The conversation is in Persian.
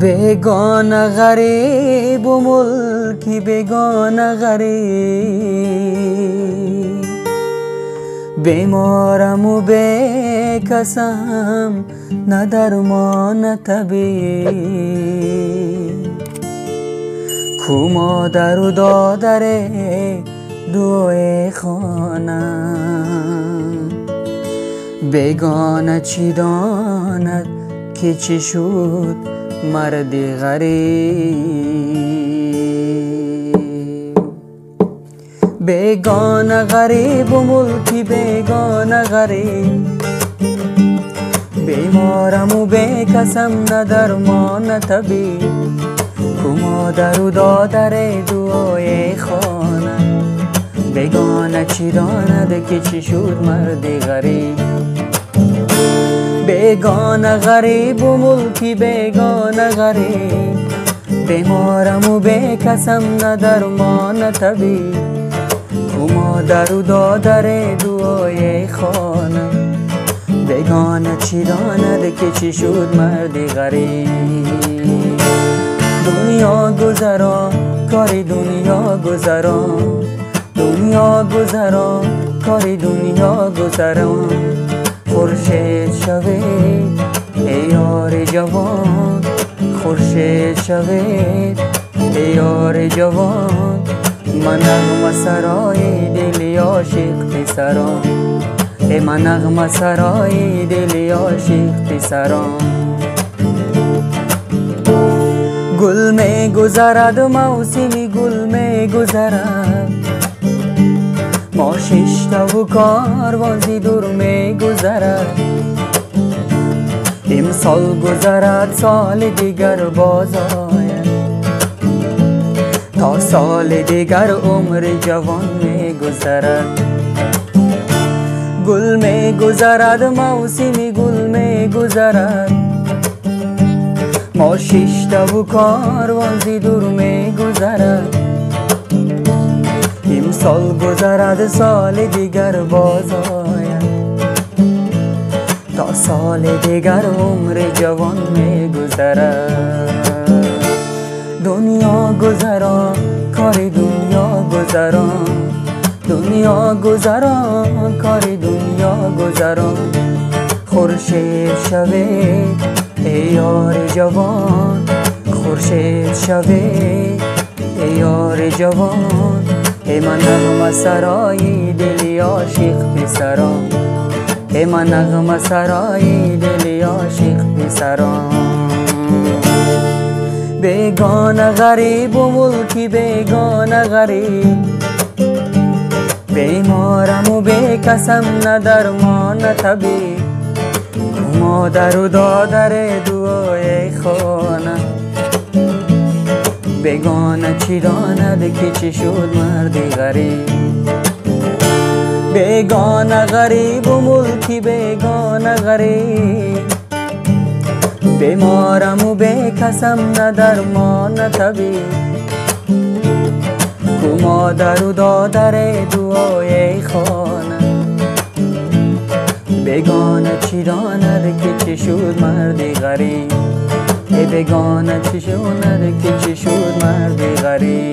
बेगाना गरीब و ملکی बेगाना غریب بیمارم و بیکسم نه درمان نه طبیب کو مادر و دادر دوی خانم بیگانه چی داند که چی شد مرد غریب بیگانه غریب و ملکی بیگانه غریب بیمارم و بیکسم نه درمان نه طبیب کو مادر و دادر دوی خانه بیگانه چی داند که چی شد مرد غریب بیگانه غریب و ملکی بیگانه غریب بیمارم و بیکسم نه درمان نه طبیب کو مادر و دادر دوی خانه بیگانه چی داند که چی شد مرد غریب دنیا گذرا کاری دنیا گذرا دنیا گذرا کاری دنیا گذرا خورشید شوید ای یار جوان خورشید شوید ای یار جوان من نغمه سرای دل عاشق پسران ای من نغمه سرای دل عاشق پسران گل می گذرد موسمی گل می گذرد ما ششته و کاروان زی دور می گذرد امسال گذرد سال دیگر باز آید تا سال دیگر عمر جوان می گذرد گل می گذرد موسمی گل می گذرد ما ششته و کاروان زی دور می گذرد امسال گذرد سال دیگر باز آید تا سال دیگر عمر جوان می گذرد دنیا گذران کاری دنیا گذران دنیا گذران کاری دنیا گذران خورشید شوید ای یار جوان خورشید شوید ای یار جوان ای من نغمه سرای دل عاشق پسران ای من نغمه سرای دل عاشق پسران بیگانه غریب و ملکی بیگانه غریب بیمارم و بیکسم نه درمان نه طبیب مادر و دادر دوی خانه بیگانه چی داند که چی شد مرد غریب بیگانه غریب و ملکی بیگانه غریب بیمارم و بیکسم نه درمان نه طبیب کو مادر و دادر دوی خانه بیگانه چی داند که چی شد مرد غریب ای بیگانه چی شد که چی شد مرد غریب